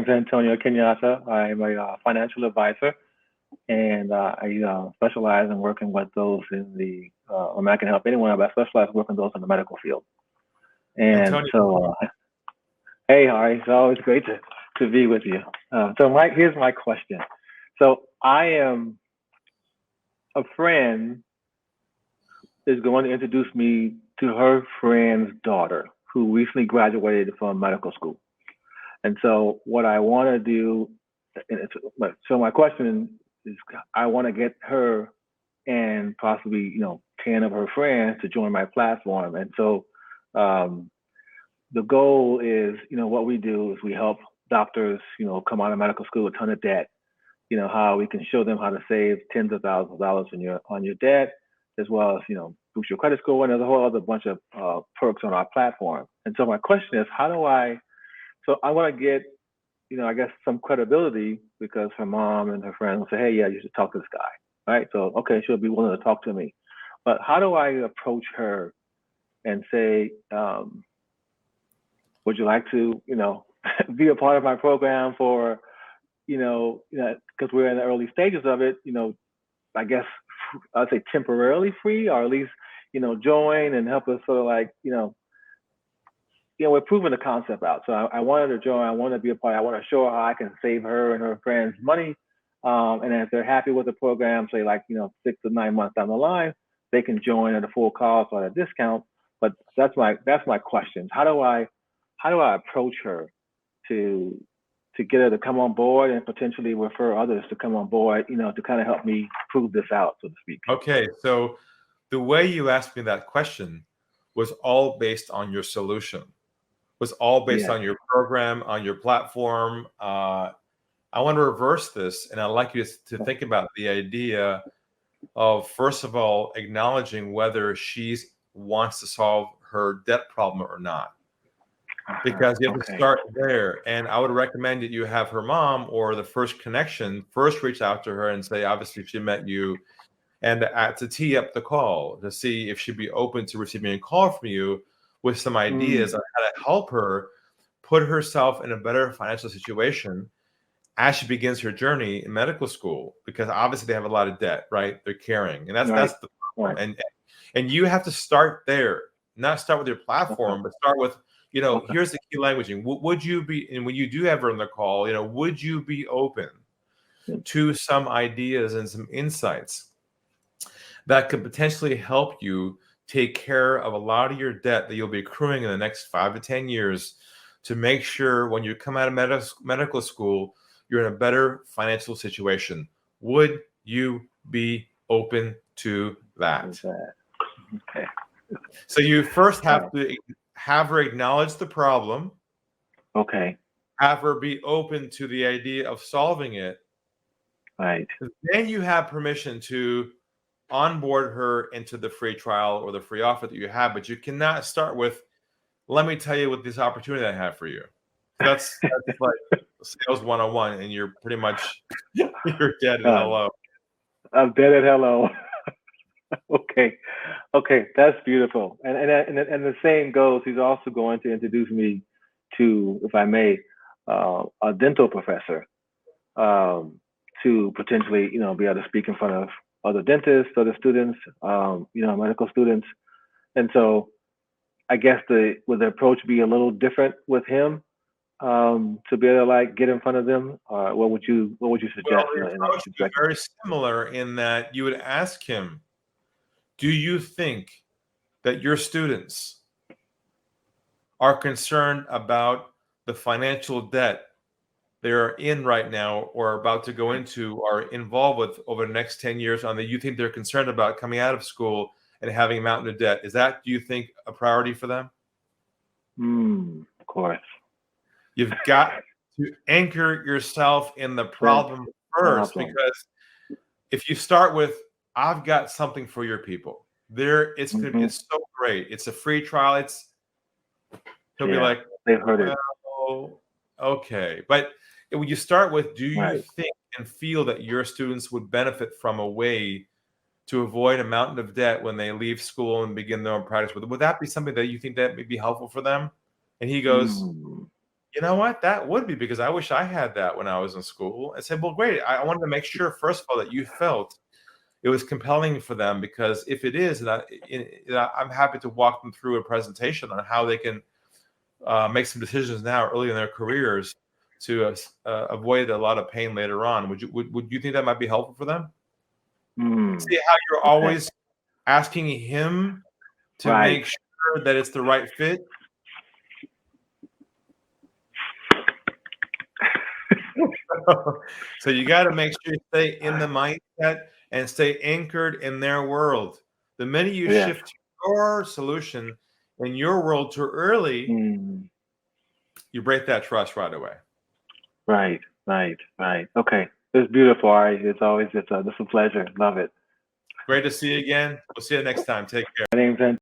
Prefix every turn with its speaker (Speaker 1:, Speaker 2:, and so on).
Speaker 1: name's Antonio Kenyatta. I'm a financial advisor, and I specialize in working with those in the, I can help anyone, but I specialize in working with those in the medical field. And
Speaker 2: Antonio,
Speaker 1: so, hey, Hari, it's always great to be with you. So, Mike, here's my question. So, I am a friend is going to introduce me to her friend's daughter who recently graduated from medical school. And so, what I want to do, so my question is, I want to get her and possibly, 10 of her friends to join my platform. And so, um, the goal is, what we do is we help doctors, come out of medical school with a ton of debt. How we can show them how to save tens of thousands of dollars on your debt, as well as, boost your credit score. And there's a whole other bunch of perks on our platform. And so my question is, so I want to get, I guess some credibility because her mom and her friends will say, hey, yeah, you should talk to this guy. Right. So, okay, she'll be willing to talk to me. But how do I approach her and say, would you like to, be a part of my program for, because we're in the early stages of it, I guess I'd say temporarily free, or at least, join and help us sort of like, we're proving the concept out. So I wanted to join. I want to be a part. I want to show her how I can save her and her friends money. And then if they're happy with the program, say like, 6 to 9 months down the line, they can join at a full cost or at a discount. But that's my question. How do I approach her to get her to come on board and potentially refer others to come on board, to kind of help me prove this out, so to speak?
Speaker 2: okay, so the way you asked me that question was all based on your solution, was all based
Speaker 1: Yeah.
Speaker 2: on your program, on your platform. I want to reverse this, and I'd like you to think about the idea of, first of all, acknowledging whether she wants to solve her debt problem or not. Because you have to start there. And I would recommend that you have her mom or the first connection first reach out to her and say, obviously, she met you, and to tee up the call to see if she'd be open to receiving a call from you with some ideas on how to help her put herself in a better financial situation as she begins her journey in medical school, because obviously they have a lot of debt, right? They're carrying, and that's the problem. And you have to start there, not start with your platform, but start with, here's the key languaging. Would you be, and when you do have her on the call, would you be open to some ideas and some insights that could potentially help you take care of a lot of your debt that you'll be accruing in the next 5 to 10 years to make sure when you come out of medical school, you're in a better financial situation? Would you be open to that?
Speaker 1: Okay.
Speaker 2: So you first have to have her acknowledge the problem.
Speaker 1: Okay.
Speaker 2: Have her be open to the idea of solving it.
Speaker 1: Right.
Speaker 2: Then you have permission to onboard her into the free trial or the free offer that you have, but you cannot start with, let me tell you what this opportunity I have for you. That's like sales 101, and you're pretty much, you're dead at hello.
Speaker 1: I'm dead at hello. Okay, that's beautiful. And the same goes. He's also going to introduce me to, if I may, a dental professor, to potentially, be able to speak in front of other dentists, other students, medical students. And so, I guess would the approach be a little different with him, to be able to like get in front of them? What would you suggest?
Speaker 2: Well, the approach would be very similar in that you would ask him, do you think that your students are concerned about the financial debt they're in right now or are about to go into or involved with over the next 10 years, on that you think they're concerned about coming out of school and having a mountain of debt? Is that, do you think, a priority for them?
Speaker 1: Of course.
Speaker 2: You've got to anchor yourself in the problem first, because if you start with, I've got something for your people, it's so great, it's a free trial, he'll be like,
Speaker 1: they've heard it.
Speaker 2: Okay. But when you start with, do you think and feel that your students would benefit from a way to avoid a mountain of debt when they leave school and begin their own practice? Would that be something that you think that may be helpful for them? And he goes, you know what? That would be, because I wish I had that when I was in school. And said, well, great. I wanted to make sure, first of all, that you felt it was compelling for them, because if it is, I'm happy to walk them through a presentation on how they can make some decisions now early in their careers to avoid a lot of pain later on. Would you think that might be helpful for them? See how you're
Speaker 1: Okay.
Speaker 2: always asking him to
Speaker 1: Right.
Speaker 2: make sure that it's the right fit? So you got to make sure you stay in the mindset and stay anchored in their world. The minute you
Speaker 1: Yeah.
Speaker 2: shift your solution in your world too early, you break that trust right away.
Speaker 1: Right. Okay. It's beautiful, Ari. It's a pleasure. Love it.
Speaker 2: Great to see you again. We'll see you next time. Take care.
Speaker 1: My name's